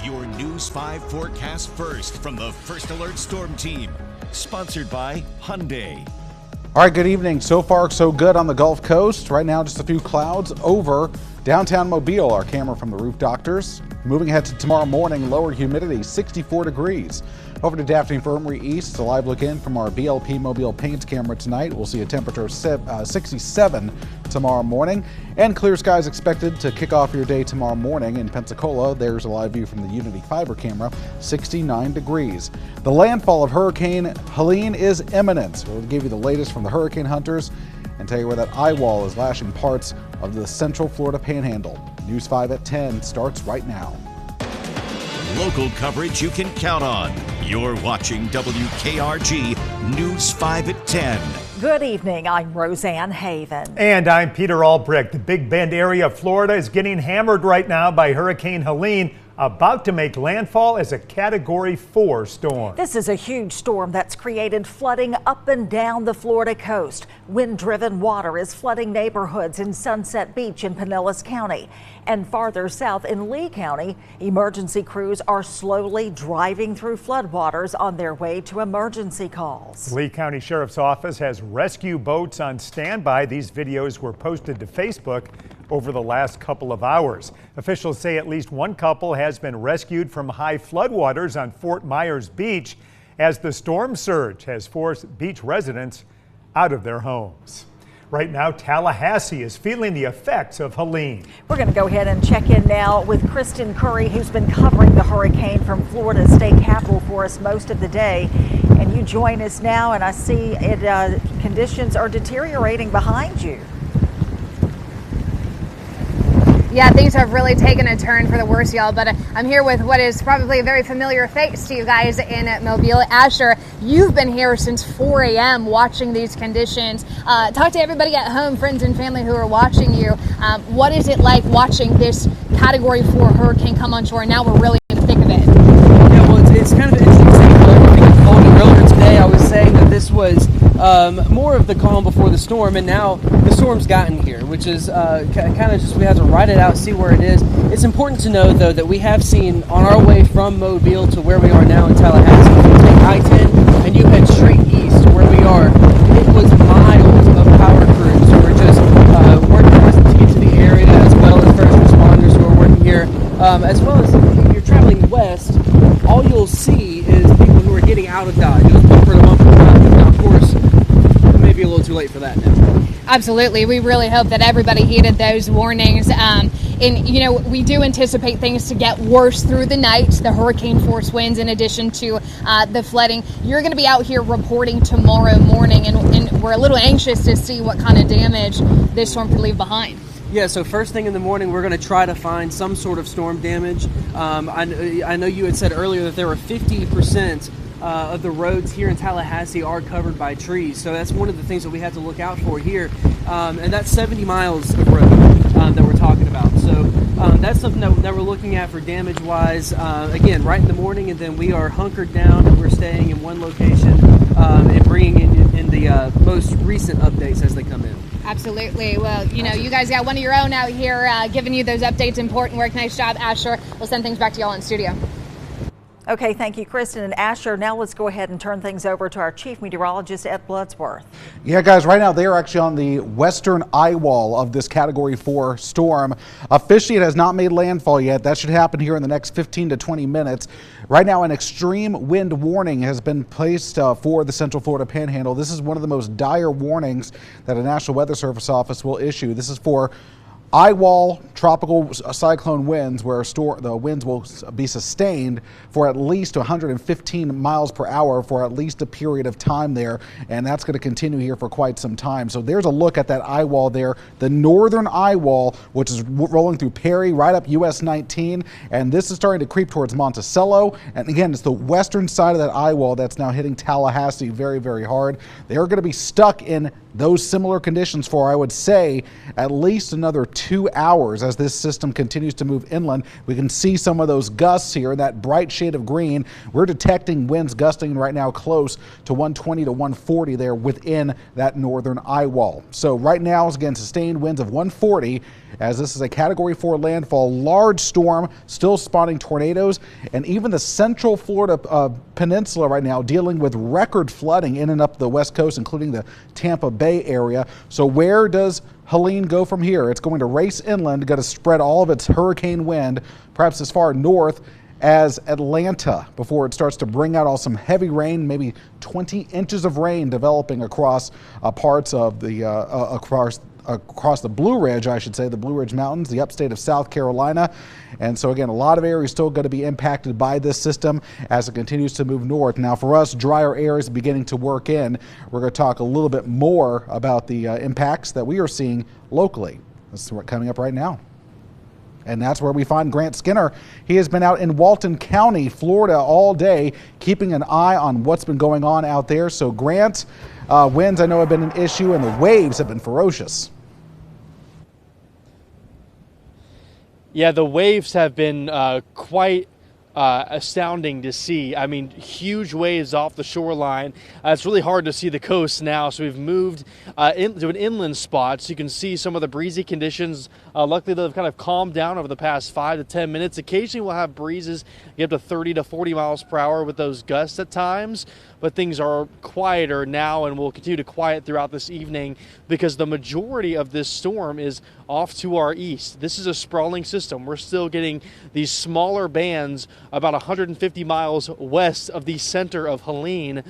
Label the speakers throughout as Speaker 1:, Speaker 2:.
Speaker 1: Your News 5 forecast first from the First Alert Storm Team. Sponsored by Hyundai.
Speaker 2: All right, good evening. So far, so good on the Gulf Coast. Right now, just a few clouds over downtown Mobile. Our camera from the Roof Doctors. Moving ahead to tomorrow morning, lower humidity, 64 degrees. Over to Daphne Infirmary East, a live look in from our BLP Mobile paint camera tonight. We'll see a temperature of 67 tomorrow morning. And clear skies expected to kick off your day tomorrow morning in Pensacola. There's a live view from the Unity Fiber camera, 69 degrees. The landfall of Hurricane Helene is imminent. We'll give you the latest from the hurricane hunters and tell you where that eye wall is lashing parts of the central Florida panhandle. News 5 at 10 starts right now.
Speaker 1: Local coverage you can count on. You're watching WKRG News 5 at 10.
Speaker 3: Good evening, I'm Roseanne Haven.
Speaker 4: And I'm Peter Albrecht. The Big Bend area of Florida is getting hammered right now by Hurricane Helene, about to make landfall as a Category 4 storm.
Speaker 3: This is a huge storm that's created flooding up and down the Florida coast. Wind-driven water is flooding neighborhoods in Sunset Beach in Pinellas County. And farther south in Lee County, emergency crews are slowly driving through floodwaters on their way to emergency calls.
Speaker 4: Lee County Sheriff's Office has rescue boats on standby. These videos were posted to Facebook over the last couple of hours. Officials say at least one couple has been rescued from high floodwaters on Fort Myers Beach as the storm surge has forced beach residents out of their homes. Right now, Tallahassee is feeling the effects of Helene.
Speaker 3: We're going to go ahead and check in now with Kristen Curry, who's been covering the hurricane from Florida's state capital for us most of the day. And you join us now, and I see conditions are deteriorating behind you.
Speaker 5: Yeah, things have really taken a turn for the worse, y'all, but I'm here with what is probably a very familiar face to you guys in Mobile. Asher, you've been here since 4 a.m. watching these conditions. Talk to everybody at home, friends and family who are watching you. What is it like watching this Category 4 hurricane come on shore? Now we're really in the thick of it.
Speaker 6: Yeah, well, it's kind of interesting to see everything unfolding. Earlier today, I was saying that this was more of the calm before the storm, and now the storm's gotten here, which is kind of just, we have to ride it out, see where it is. It's important to know, though, that we have seen on our way from Mobile to where we are now in Tallahassee, if you take I-10 and you head straight east to where we are, it was miles of power crews who were just working to get to the area, as well as first responders who are working here, as well as if you're traveling west, all you'll see is people who are getting out of Dodge. It was bumper to bumper. Now, of course, it may be a little too late for that now.
Speaker 5: Absolutely. We really hope that everybody heeded those warnings. And, you know, we do anticipate things to get worse through the night, the hurricane force winds in addition to the flooding. You're going to be out here reporting tomorrow morning, and we're a little anxious to see what kind of damage this storm could leave behind.
Speaker 6: Yeah, so first thing in the morning, we're going to try to find some sort of storm damage. I know you had said earlier that there were 50% of the roads here in Tallahassee are covered by trees. So that's one of the things that we have to look out for here. And that's 70 miles of road that we're talking about. So that's something that we're looking at for damage-wise. Again, right in the morning, and then we are hunkered down and we're staying in one location and bringing in the most recent updates as they come in.
Speaker 5: Absolutely. Well, you know, you guys got one of your own out here giving you those updates. Important work. Nice job, Asher. We'll send things back to y'all in studio.
Speaker 3: Okay, thank you, Kristen and Asher. Now let's go ahead and turn things over to our chief meteorologist, Ed Bloodsworth.
Speaker 2: Yeah, guys, right now they are actually on the western eye wall of this Category 4 storm. Officially, it has not made landfall yet. That should happen here in the next 15 to 20 minutes. Right now, an extreme wind warning has been placed for the Central Florida Panhandle. This is one of the most dire warnings that a National Weather Service office will issue. This is for eye wall tropical cyclone winds, where the winds will be sustained for at least 115 miles per hour for at least a period of time there, and that's going to continue here for quite some time. So there's a look at that eye wall there, the northern eye wall, which is rolling through Perry right up US 19, and this is starting to creep towards Monticello. And again, it's the western side of that eye wall that's now hitting Tallahassee very, very hard. They're going to be stuck in those similar conditions for, I would say, at least another 2 hours as this system continues to move inland. We can see some of those gusts here in that bright shade of green. We're detecting winds gusting right now close to 120 to 140 there within that northern eye wall. So right now, again, sustained winds of 140 as this is a Category 4 landfall. Large storm still spawning tornadoes, and even the central Florida peninsula right now dealing with record flooding in and up the west coast, including the Tampa Bay area. So where does Helene go from here? It's going to race inland, going to spread all of its hurricane wind perhaps as far north as Atlanta before it starts to bring out some heavy rain, maybe 20 inches of rain developing across parts of the across the Blue Ridge, I should say, the Blue Ridge Mountains, the upstate of South Carolina. And so again, a lot of areas still going to be impacted by this system as it continues to move north. Now for us, drier areas beginning to work in. We're going to talk a little bit more about the impacts that we are seeing locally. This is what's coming up right now. And that's where we find Grant Skinner. He has been out in Walton County, Florida all day, keeping an eye on what's been going on out there. So Grant, winds I know have been an issue and the waves have been ferocious.
Speaker 7: Yeah, the waves have been quite astounding to see. I mean, huge waves off the shoreline. It's really hard to see the coast now, so we've moved into an inland spot so you can see some of the breezy conditions. Luckily, they've kind of calmed down over the past 5 to 10 minutes. Occasionally, we'll have breezes get up to 30 to 40 miles per hour with those gusts at times, but things are quieter now and will continue to quiet throughout this evening because the majority of this storm is off to our east. This is a sprawling system. We're still getting these smaller bands about 150 miles west of the center of Helene,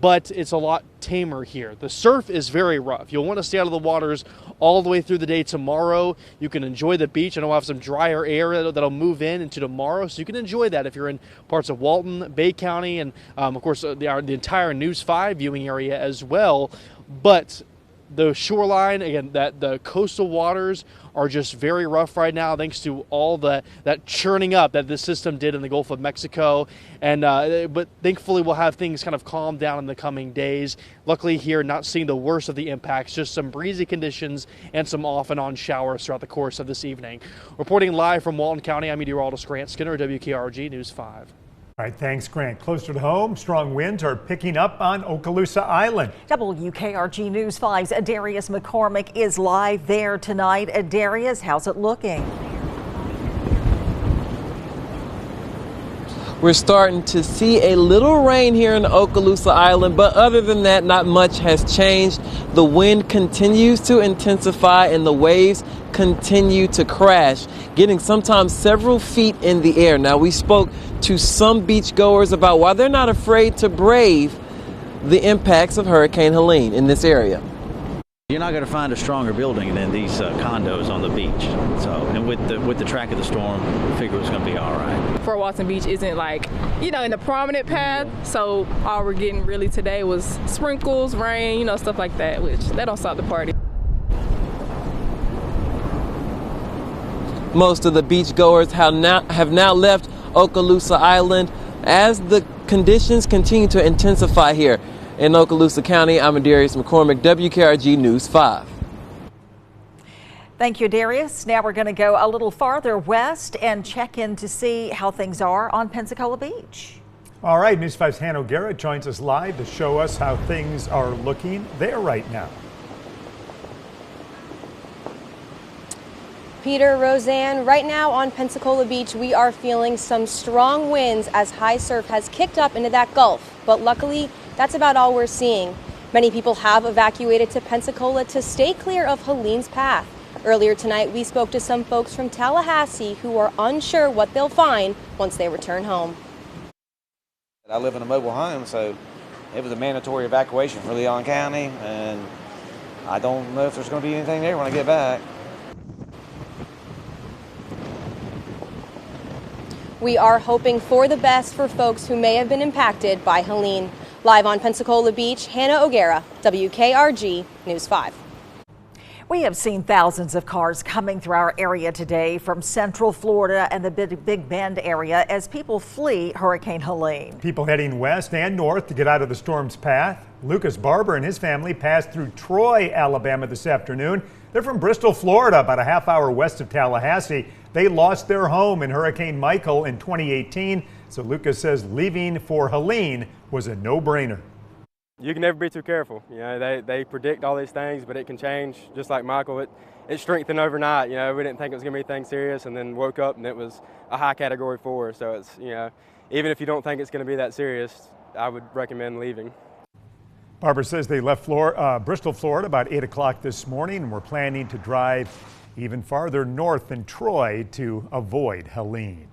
Speaker 7: but it's a lot tamer here. The surf is very rough. You'll want to stay out of the waters all the way through the day tomorrow. You can enjoy the beach. I know we'll have some drier air that'll move in into tomorrow, so you can enjoy that if you're in parts of Walton, Bay County, and of course the entire News 5 viewing area as well. But the shoreline, again, the coastal waters are just very rough right now thanks to all that churning up that this system did in the Gulf of Mexico. And but thankfully we'll have things kind of calm down in the coming days. Luckily here, not seeing the worst of the impacts, just some breezy conditions and some off and on showers throughout the course of this evening. Reporting live from Walton County, I'm meteorologist Grant Skinner, WKRG News 5.
Speaker 4: All right, thanks, Grant. Closer to home, strong winds are picking up on Okaloosa Island.
Speaker 3: WKRG News 5's Darius McCormick is live there tonight. Darius, how's it looking?
Speaker 8: We're starting to see a little rain here in Okaloosa Island, but other than that, not much has changed. The wind continues to intensify and the waves continue to crash, getting sometimes several feet in the air. Now, we spoke to some beachgoers about why they're not afraid to brave the impacts of Hurricane Helene in this area.
Speaker 9: You're not going to find a stronger building than these condos on the beach. So, and with the track of the storm, we figured it was going to be all right.
Speaker 10: Fort Walton Beach isn't like, in the prominent path. So all we're getting really today was sprinkles, rain, stuff like that, which that don't stop the party.
Speaker 8: Most of the beachgoers have now left Okaloosa Island as the conditions continue to intensify here. In Okaloosa County, I'm Darius McCormick, WKRG News 5.
Speaker 3: Thank you, Darius. Now we're going to go a little farther west and check in to see how things are on Pensacola Beach.
Speaker 4: All right, News 5's Hannah O'Gara joins us live to show us how things are looking there right now.
Speaker 11: Peter, Roseanne, right now on Pensacola Beach, we are feeling some strong winds as high surf has kicked up into that Gulf. But luckily, that's about all we're seeing. Many people have evacuated to Pensacola to stay clear of Helene's path. Earlier tonight, we spoke to some folks from Tallahassee who are unsure what they'll find once they return home.
Speaker 12: I live in a mobile home, so it was a mandatory evacuation for Leon County, and I don't know if there's going to be anything there when I get back.
Speaker 11: We are hoping for the best for folks who may have been impacted by Helene. Live on Pensacola Beach, Hannah O'Gara, WKRG News 5.
Speaker 3: We have seen thousands of cars coming through our area today from Central Florida and the Big Bend area as people flee Hurricane Helene.
Speaker 4: People heading west and north to get out of the storm's path. Lucas Barber and his family passed through Troy, Alabama this afternoon. They're from Bristol, Florida, about a half hour west of Tallahassee. They lost their home in Hurricane Michael in 2018, so Lucas says leaving for Helene was a no-brainer.
Speaker 13: You can never be too careful. You know, they predict all these things, but it can change. Just like Michael, it strengthened overnight. You know, we didn't think it was going to be anything serious, and then woke up and it was a high category 4. So it's, you know, even if you don't think it's going to be that serious, I would recommend leaving.
Speaker 4: Barber says they left Bristol, Florida about 8 o'clock this morning and were planning to drive even farther north than Troy to avoid Helene.